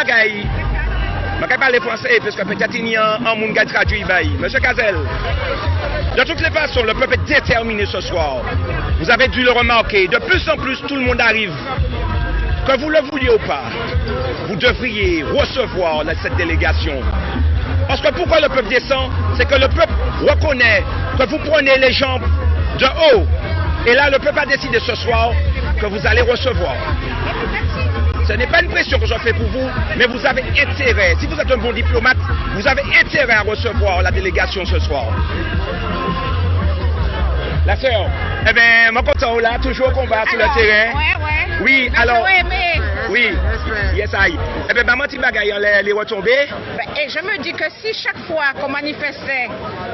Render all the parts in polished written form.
bagaille. Je vais parler français parce que peut-être il y a un monde qui traduit. Monsieur Cazel, de toutes les façons, le peuple est déterminé ce soir. Vous avez dû le remarquer. De plus en plus, tout le monde arrive. Que vous le vouliez ou pas, vous devriez recevoir cette délégation. Parce que pourquoi le peuple descend? C'est que le peuple reconnaît que vous prenez les jambes de haut. Et là, le peuple a décidé ce soir que vous allez recevoir. Ce n'est pas une pression que je fais pour vous, mais vous avez intérêt. Si vous êtes un bon diplomate, vous avez intérêt à recevoir la délégation ce soir. La sœur, eh bien, mon content là, toujours au combat sur le terrain. Oui, alors. Oui, yes, I. Eh bien, maman, tu bagaille les retombées. Et je me dis que si chaque fois qu'on manifestait,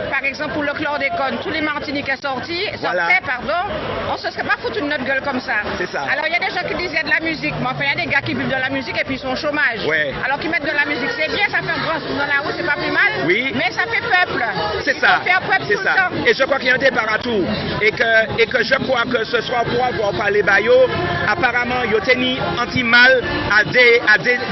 par exemple pour le chlordécone, tous les Martiniquais sortaient, on ne se serait pas foutu de notre gueule comme ça. C'est ça. Alors il y a des gens qui disent qu'il y a de la musique, mais enfin il y a des gars qui vivent de la musique et puis ils sont au chômage. Ouais. Alors qu'ils mettent de la musique, c'est bien, ça fait un grand dans la roue, c'est pas plus mal. Oui. Mais ça fait peuple. C'est ça. C'est ça. Et je crois qu'il y a un départ à tout. Et que je crois que ce soir, pour avoir parlé Bayo, apparemment, il y a tenu anti-mal à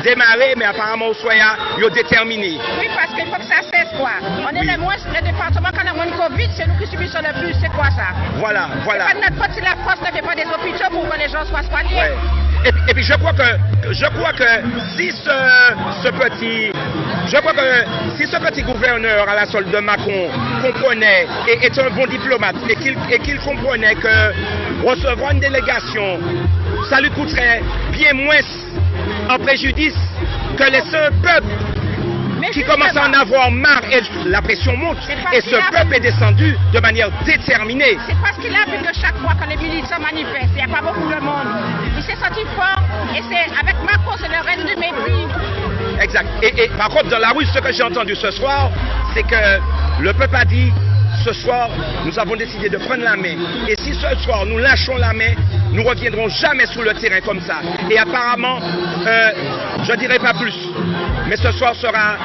démarrer, mais apparemment, il y a déterminé. Oui, parce qu'il faut que ça cesse, quoi. On est le département quand on a moins de Covid, c'est nous qui subissons le plus, c'est quoi ça? Voilà. C'est pas de notre faute si la France ne fait pas des hôpitaux pour que les gens soient soignés. Ouais. Et puis je crois que si ce petit gouverneur à la solde de Macron comprenait et est un bon diplomate et qu'il comprenait que recevoir une délégation, ça lui coûterait bien moins en préjudice que les seuls peuples qui commencent à en avoir marre et la pression monte. Et ce peuple est descendu de manière déterminée. C'est parce qu'il a vu que chaque fois que les militants manifestent, il n'y a pas beaucoup de monde. Il s'est senti fort et c'est avec Macron, c'est le règne du mépris. Exact. Et par contre, dans la rue, ce que j'ai entendu ce soir, c'est que le peuple a dit, ce soir, nous avons décidé de prendre la main. Et si ce soir, nous lâchons la main, nous ne reviendrons jamais sur le terrain comme ça. Et apparemment, je ne dirai pas plus. Mais ce soir sera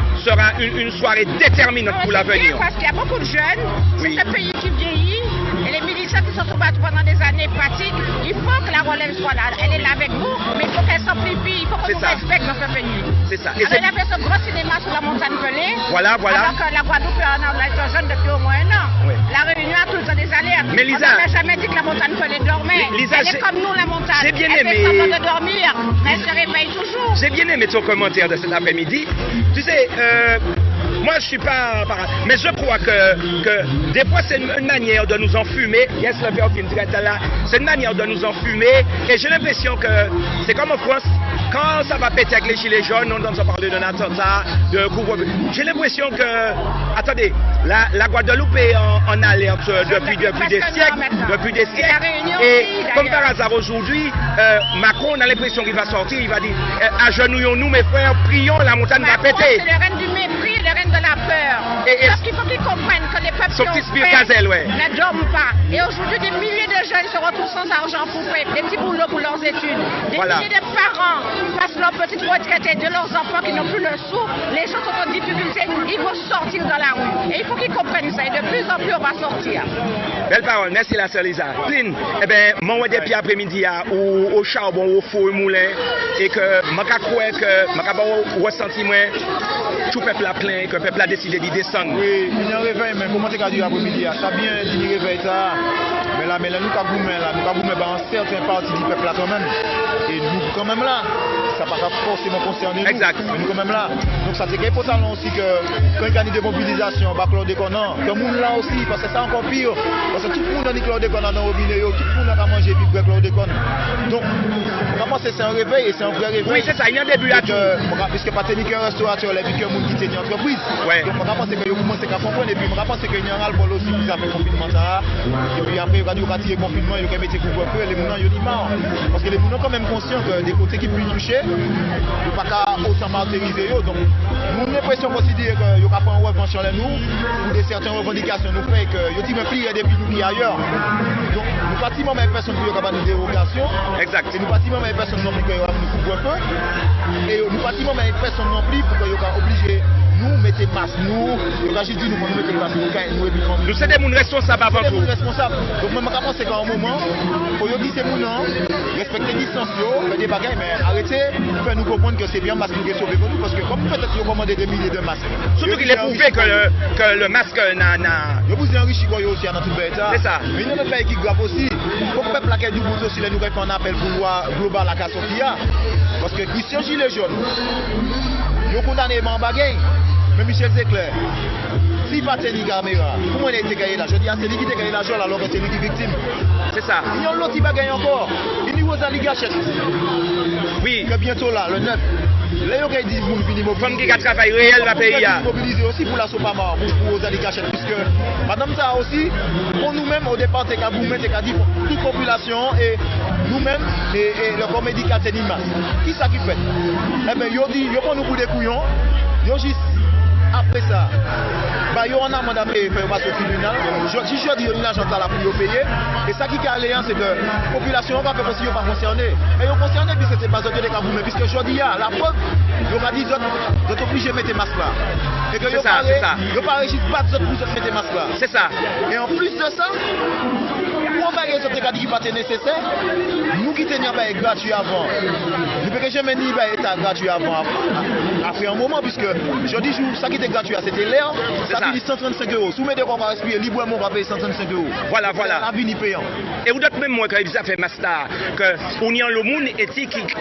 une soirée déterminante pour l'avenir. Parce qu'il y a beaucoup de jeunes, c'est ce pays qui vieillit, et les militants qui sont battus pendant des années fatiguent. Il faut que la relève soit là. Elle est là avec vous, mais il faut qu'elle s'amplifie, il faut qu'on nous respecte dans ce pays. C'est ça. Alors, il a fait ce gros cinéma sur la montagne Pelée. Voilà. Alors que la Guadeloupe est jeune depuis au moins un an. Oui. La Réunion a tout le temps des alertes. Mais Lisa, on n'a jamais dit que la montagne Pelée dormait. Lisa, elle est comme nous, la montagne. J'ai bien aimé. Elle fait semblant de dormir, mais elle se réveille toujours. J'ai bien aimé ton commentaire de cet après-midi. Tu sais, moi je suis pas... Mais je crois que des fois c'est une manière de nous enfumer. Yes, le père qui me traite là. C'est une manière de nous enfumer. Et j'ai l'impression que c'est comme en France. Quand ça va péter avec les gilets jaunes, on entend parler d'un attentat, de couvre-feu. J'ai l'impression que... Attendez, la Guadeloupe est en alerte depuis des siècles. Et comme par hasard aujourd'hui, Macron, on a l'impression qu'il va sortir, il va dire agenouillons-nous mes frères, prions, la montagne va péter. C'est le règne du mépris, le règne de la peur. Parce qu'il faut qu'ils comprennent que les peuples qui ont ne dorment pas. Et aujourd'hui, des milliers de jeunes se retrouvent sans argent pour faire des petits boulots pour leurs études. Des milliers de parents passent leur petite retraite et de leurs enfants qui n'ont plus le sou. Les gens sont en difficulté, ils vont sortir dans la rue. Et il faut qu'ils comprennent ça. Et de plus en plus, on va sortir. Belle parole, merci la sœur Lisa. Pline, eh bien, moi, depuis après-midi, au charbon, au four, au moulin, et que je crois que je ressenti tout le peuple a plein, que le peuple a décidé d'y descendre. Oui, il y a un réveil, mais comment tu as dit après-midi, ça bien dit réveil ça. Mais là, nous avons dans certaines parties du peuple là quand même. Et nous, quand même là, ça ne va pas forcément concerner nous. Exact. Mais nous, quand même là. Donc, ça c'est important aussi que quand il y a des mobilisations, chlordécone, que nous là aussi, parce que c'est encore pire. Parce que tout le monde a dit chlordécone dans le robinet, tout le monde a mangé du chlordécone. Donc, vraiment, c'est un réveil et c'est un vrai réveil. Oui, c'est ça, il y a un début à tout. Puisque pas tenir qu'un restaurateur, les gens qui tiennent une entreprise. Ouais. Donc, je pense que vous commencez à comprendre. Et puis, je pense qu'il y a un ras-le-bol aussi qui a fait confinement ça. Et puis après, quand vous avez confinement, il y a un métier couvre-feu, les gens ils marre. Parce que les gens sont quand même conscients que des côtés qui peuvent toucher, il n'y a pas autant martyriser. Donc, nous avons l'impression aussi qu'il n'y a pas un revanche sur nous, ou des certaines revendications nous fait que il y a plus depuis nous qui ailleurs. Donc, nous pratiquement même personne qui a une dérogation. Exact. Et nous pratiquement même personne non plus qui a une couvre-feu. Et nous pratiquement même personne non plus pour qu'il y ait obligé nous mettez masque, nous juste dit nous mettez masque, nous c'est des gens responsables avant tout. Responsables. Donc moi je pense que qu'à un moment, faut dire c'est mon nom, respecter distance, faire des bagages, mais arrêtez, faire nous comprendre que c'est bien masque qui est sauvé pour nous, parce que comme peut-être vous commandez des milliers de masques. Surtout qu'il est prouvé que le masque n'a. Vous enrichissez aussi dans tout le état. C'est ça. Mais il y a un pays qui grave aussi. Pour le peuple qui du bout aussi, nous avons un appel pour loi globale à Kassofia. Parce que Christian Gilet jaune, nous condamnons en bagaille. Mais Michel Zecler, si pas tenir caméra, comment il a été gagné là? Je dis à celui qui a gagné l'argent alors que c'est lui qui est victime. C'est ça. Il y a l'autre qui va gagner encore. Il y a aux alligachètes. Oui. Que bientôt là, le 9. Là, il y a des gens qui ont un travail réel dans le pays. Mobiliser aussi pour la Sopama, pour aux alligachètes, puisque madame ça aussi, pour nous-mêmes, au départ, c'est qu'à vous mettre, c'est qu'à dire toute population et nous-mêmes, et le comédie Katenima. Qui ça qui fait? Eh bien, ils dit, ils prennent nous pour des couillons, ils juste. Après ça, bah, il y a un amende à payer faire au tribunal. Si je dis une agence là pour payer, et ça qui est alléant, c'est que la population va faire aussi pas concernée. Et ils sont concernés puisque c'est pas eux qui les vous puisque je dis la preuve, ils ont dit vous êtes obligés de mettre des masques là. Et que ils pas réussi pas de pour mettre des masques là. C'est ça. Et en plus de ça, pour faire les autres qui pas nécessaire, nous qui tenions pas gratuit avant. Nous ne pouvons jamais dire état gratuit avant. Après un moment, puisque je dis ça qui était gratuit, c'était l'air, ça coûte 135 €. Si vous mettez qu'on va respirer librement, on va payer 135 €. Voilà. La vie n'est payant. Et vous dites même moi quand ils ont fait master que on y a le monde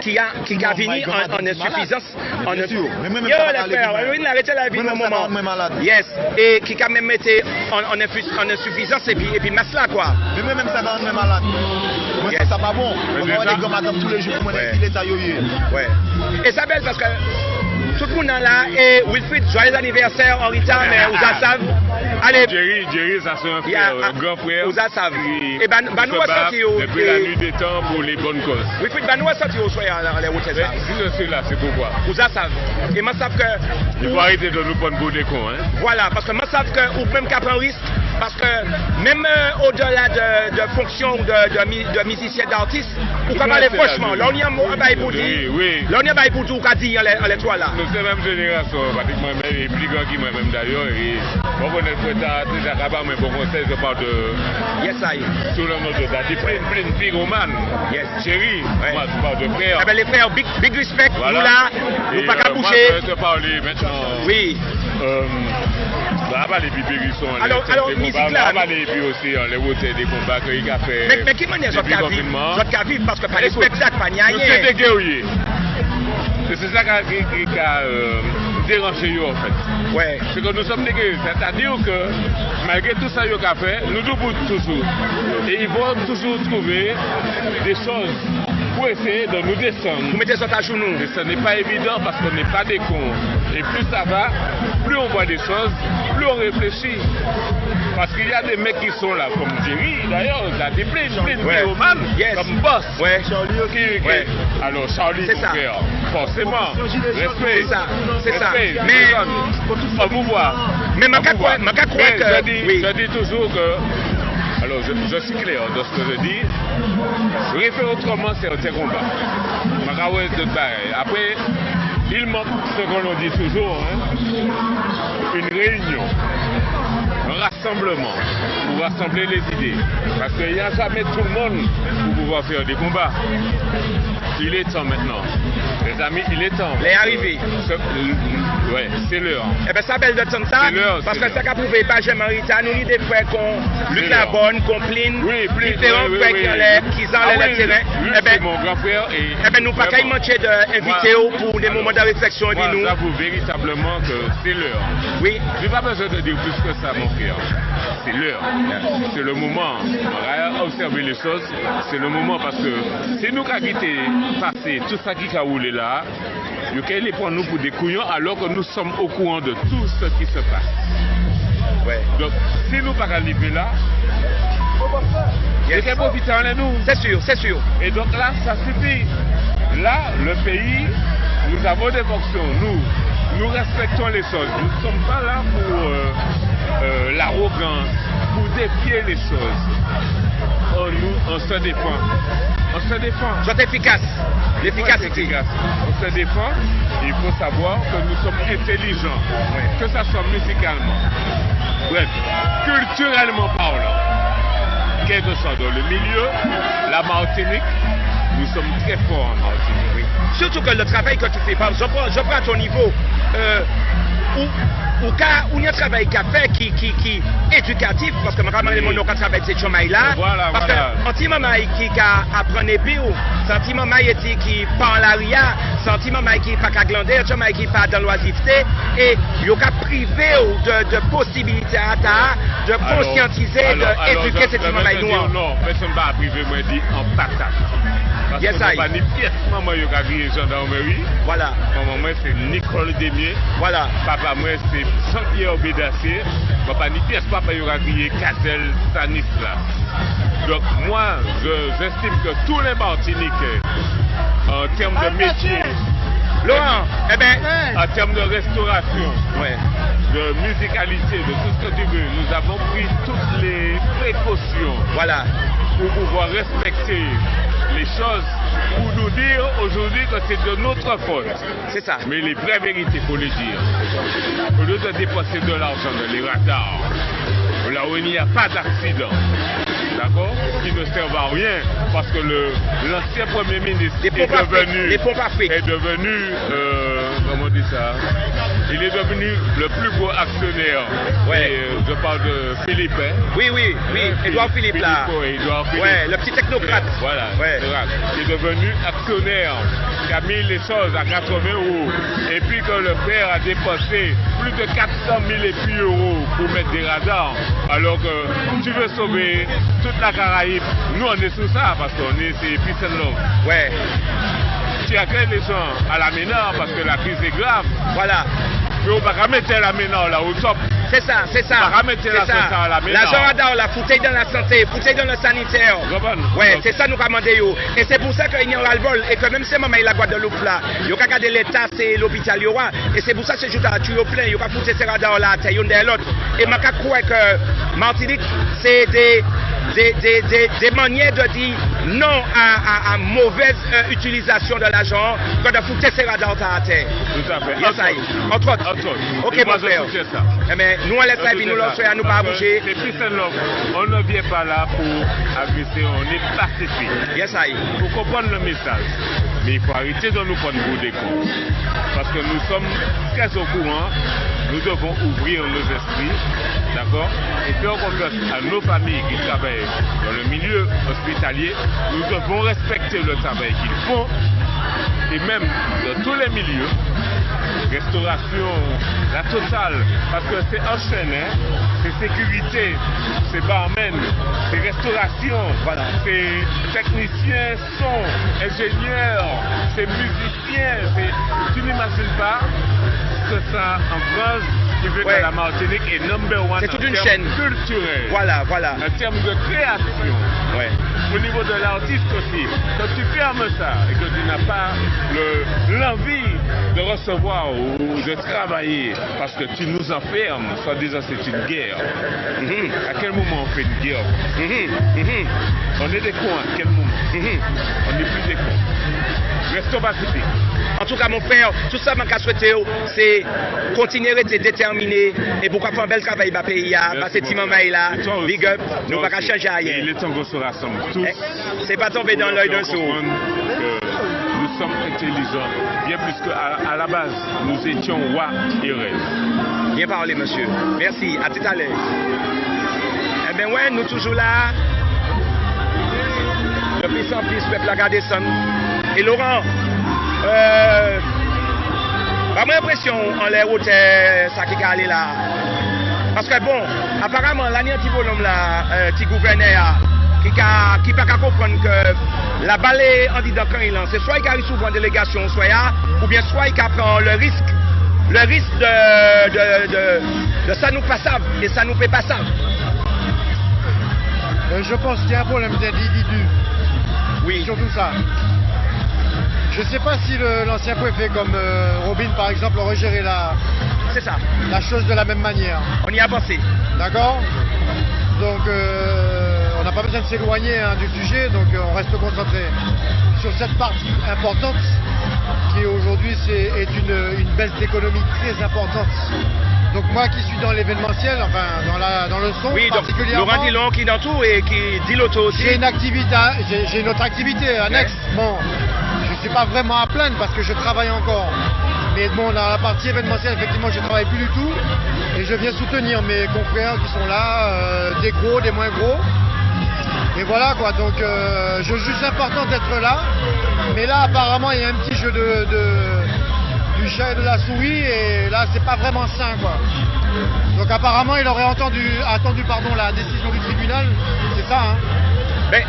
qui a venu en insuffisance. Même il a arrêté la vie au moment. Yes. Et qui a même été en insuffisance et puis masse là quoi. Mais même ça quand même malade. Moi ça pas bon. On va des grands madame tous les jours pour mener les tailloyers. Ouais. Et ça belle parce que tout le monde est là et Wilfried, joyeux anniversaire en retard, mais vous savez. Allez. Jerry, ça c'est un frère, un grand frère. Vous savez. Et ben nous sorti depuis la nuit des temps pour les bonnes causes. Wilfried, ben nous sorti au soir les routes ça. Si je suis là, c'est pourquoi. Vous savez. Et moi savent que il faut arrêter de nous prendre pour des cons, hein. Voilà, parce que moi savent que ou même qu'à prendre risque parce que même au-delà de fonction de musicien d'artiste, ou comme aller franchement, là on y a un bail pour dire. Oui. Là on y a un bail pour tout qu'a dit en l'étoile là. C'est la même génération, pratiquement même, et plus grand qui moi-même d'ailleurs. Et on connaît déjà capable, mais bon conseil, je parle de. Yes, I. Tout le nom de Daddy, plein pyromane. Yes. Chérie, moi je parle de frères. Eh bien, les frères, big respect, voilà. Nous là, nous pas qu'à bouger. Je vais te parler maintenant. Oui. On va parler de Périsson. Alors, musique là. On va parler aussi les routes des combats qu'il a fait. Mais qui manière votre cas vivre parce que par les spectacles, pas n'y a rien. C'est des guerriers. C'est ça qui a dérangé en fait. Ouais. C'est que nous sommes des guerriers. C'est-à-dire que malgré tout ça qu'il a fait, nous debout toujours. Et ils vont toujours trouver des choses pour essayer de nous descendre. Vous mettez ça à genoux. Et ce n'est pas évident parce qu'on n'est pas des cons. Et plus ça va, plus on voit des choses, plus on réfléchit. Parce qu'il y a des mecs qui sont là, comme Jerry, d'ailleurs, il a des plein de pyromanes, comme Boss. Ouais. Alors Charlie, mon frère, forcément, respect. C'est ça. Mais, promouvoir. Mais je dis toujours que, alors je suis clair dans ce que je dis, refaire autrement certains combats. Après, il manque ce qu'on dit toujours, hein, une réunion. Un rassemblement pour rassembler les idées. Parce qu'il n'y a jamais tout le monde pour pouvoir faire des combats. Il est temps maintenant. Les amis, il est temps. Les arrivés. Ouais, c'est l'heure. Eh bien, ça belle de temps ça. Parce que ça qu'a prouvé pas jamais Rita, nous des frères qu'on Luc Labonne, qu'on Pline, différents frères qui ont le terrain. Eh bien, mon grand frère. Eh bien, nous pas qu'à manquer d'inviter pour des moments de réflexion. Moi, j'avoue véritablement que c'est l'heure. Oui. Je n'ai pas besoin de dire plus que ça, mon frère. C'est l'heure. C'est le moment. On va observer les choses. C'est le moment parce que c'est nous qui avons quitté, passé tout ça qui a roulé là. Nous allons les prendre nous pour des couillons alors que nous sommes au courant de tout ce qui se passe. Ouais. Donc, si nous ne pas arriver là, nous allons profiter en nous. C'est sûr, c'est sûr. Et donc là, ça suffit. Là, le pays, nous avons des fonctions. Nous respectons les choses. Nous ne sommes pas là pour l'arrogance, pour défier les choses. nous, on se défend. On se défend. Sois efficace. L'efficacité. On se défend. Il faut savoir que nous sommes intelligents, que ça soit musicalement, bref, culturellement parlant, quel que soit dans le milieu, la Martinique, nous sommes très forts en Martinique. Oui. Surtout que le travail que tu fais, je prends à ton niveau, où il y a un travail qui a fait qui est éducatif, parce que je ramène mon autre travail de ce chemin-là. Voilà, parce voilà. que sentiment qui apprend bio, sentiment qui parle à rien, sentiment qui pas qu'à glander, sentiment qui pas dans l'oisiveté, et il y a privé de possibilités à de conscientiser, d'éduquer ce petit noir. Non, personne ne va priver, moi dit en patate. Parce que je pas ni pièce, maman yo ka crier gendarmerie. Voilà. Maman moi c'est Nicole Demier. Voilà. Papa moi c'est Jean-Pierre Bédassier. Papa ni pièce, papa yo ka crier Cazel Stanislas. Donc moi j'estime que tous les Martiniquais en termes de métier, Laurent, eh ben, en termes de restauration, de musicalité, de tout ce que tu veux, nous avons pris toutes les précautions. Voilà. Pour pouvoir respecter les choses, pour nous dire aujourd'hui que c'est de notre faute. C'est ça. Mais les vraies vérités, il faut les dire. Au lieu de dépenser de l'argent dans les radars, là où il n'y a pas d'accident, d'accord, qui ne servent à rien, parce que l'ancien Premier ministre est devenu, comment on dit ça, il est devenu le plus gros actionnaire. Ouais. Je parle de Philippe. Hein? Oui, Edouard Philippe là. Ouais, le petit technocrate. Voilà, qui est devenu actionnaire, qui a mis les choses à 80 euros, et puis que le père a dépensé plus de 400 000 € pour mettre des radars, alors que tu veux sauver toute la Caraïbe. Nous on est sous ça parce qu'on est peace and love. Ouais. Tu accueilles les gens à la ménard parce que la crise est grave. Voilà. Mais on va pas mettre la ménard là au top. C'est ça. On va mettre la à la ménard. La radar, la fouteille dans la santé, fouteille dans le sanitaire. Ouais, c'est ça nous commandons. Et c'est pour ça qu'il y a un ras-le-bol. Et que même si maman est la Guadeloupe là, il y a regardé l'État, c'est l'hôpital. Et c'est pour ça que je joue à tuer au plein. Il y a foutu ces radars là, c'est une de l'autre. Et je crois que Martinique, c'est des manières de dire non à mauvaise utilisation de l'argent que de foutre ces radars à terre. Tout à fait. Yes, entre autres. Ok, mon frère. Mais nous, on laisse la vie, nous lançons à nous pas bouger. C'est peace and love. On ne vient pas là pour agresser, on est pacifique. Yes, I. Il faut comprendre le message. Mais il faut arrêter de nous prendre pour des cons. Parce que nous sommes très au courant. Nous devons ouvrir nos esprits, d'accord, et faire confiance à nos familles qui travaillent dans le milieu hospitalier. Nous devons respecter le travail qu'ils font, et même dans tous les milieux, restauration, la totale, parce que c'est enchaîné, c'est sécurité, c'est barman, c'est restauration, voilà. C'est technicien, son, ingénieur, c'est musicien, tu n'imagines pas que ça en France, qui veut que la Martinique est number one. C'est toute une chaîne culturelle. Voilà. En termes de création. Au niveau de l'artiste aussi. Quand tu fermes ça et que tu n'as pas l'envie de recevoir ou de travailler parce que tu nous enfermes, soit disant c'est une guerre. À quel moment on fait une guerre? On est des cons à quel moment? On n'est plus des cons. Restons pacifiques. En tout cas, mon frère, tout ça, je souhaite, c'est continuer à être déterminé et pourquoi faire un bel travail dans le pays. Parce que si maman est là, big up, nous ne pouvons pas changer rien. Il est temps qu'on se rassemble tous. C'est pas tomber dans l'œil d'un sourd. Nous sommes intelligents, bien plus qu'à la base, nous étions rois et reines. Bien parlé, monsieur. Merci, à tout à l'heure. Eh bien, ouais, nous toujours là. Le plus en plus, peuple a gardé son. Et Laurent, pas mon impression en les routes, ça qui est allé là. Parce que bon, apparemment, l'année petit bonhomme là, qui gouvernait, qui pas qu'à comprendre que la balle en disant quand il lance, soit il arrive souvent en délégation, ou bien soit il prend le risque de ça nous passable et ça nous fait passable. Je pense qu'il y a un problème d'individu. Oui. Surtout ça. Je ne sais pas si l'ancien préfet comme Robin par exemple aurait géré la chose de la même manière. On y a pensé. D'accord. Donc on n'a pas besoin de s'éloigner du sujet, donc on reste concentré sur cette partie importante qui aujourd'hui est une baisse d'économie très importante. Donc moi qui suis dans l'événementiel, enfin dans le son particulièrement... Laurent Dillon qui est dans tout et qui dit l'auto aussi. J'ai une autre activité annexe. Bon, je ne suis pas vraiment à plaindre parce que je travaille encore. Mais bon, dans la partie événementielle, effectivement, je ne travaille plus du tout. Et je viens soutenir mes confrères qui sont là, des gros, des moins gros. Et voilà quoi, donc je juge important d'être là. Mais là, apparemment, il y a un petit jeu du chat et de la souris. Et là, c'est pas vraiment sain quoi. Donc apparemment, il aurait attendu la décision du tribunal. C'est ça, hein. Mais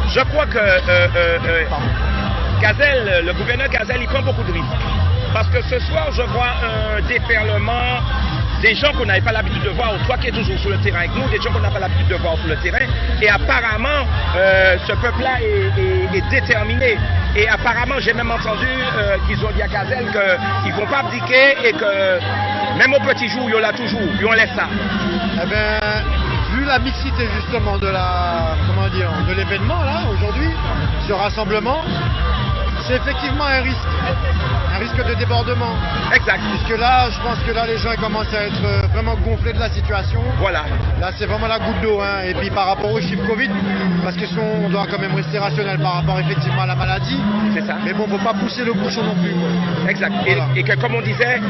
je crois que Cazel, le gouverneur Cazel, il prend beaucoup de risques. Parce que ce soir, je vois un déferlement des gens qu'on n'avait pas l'habitude de voir, toi qui es toujours sur le terrain avec nous, des gens qu'on n'a pas l'habitude de voir sur le terrain. Et apparemment, ce peuple-là est déterminé. Et apparemment, j'ai même entendu qu'ils ont dit à Cazel qu'ils ne vont pas abdiquer et que même au petit jour, il y en a toujours, puis on laisse ça. Eh bien, vu la mixité justement de l'événement là, aujourd'hui, ce rassemblement, c'est effectivement un risque de débordement. Exact. Puisque là, je pense que là, les gens commencent à être vraiment gonflés de la situation. Voilà. Là, c'est vraiment la goutte d'eau. Hein. Et puis par rapport aux chiffres Covid, parce qu'on doit quand même rester rationnel par rapport effectivement à la maladie. C'est ça. Mais bon, faut pas pousser le bouchon non plus. Quoi. Exact. Voilà. Et que comme on disait,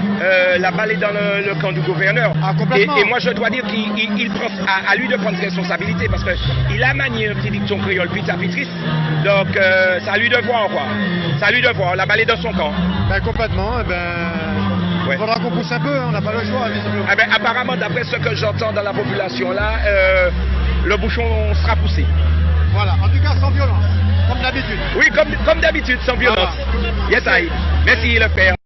la balle est dans le camp du gouverneur. Ah, complètement. Et moi, je dois dire qu'il prend à lui de prendre responsabilité parce qu'il a manié un petit dicton créole pizza-pitrice. Donc, c'est à lui de voir quoi. C'est à lui de voir. La balle est dans son camp. Ben, complètement. Il faudra qu'on pousse un peu, on n'a pas le choix. Apparemment, d'après ce que j'entends dans la population là, le bouchon sera poussé. Voilà, en tout cas sans violence, comme d'habitude. Oui, comme d'habitude, sans violence. Voilà. Yes, I. Merci le père.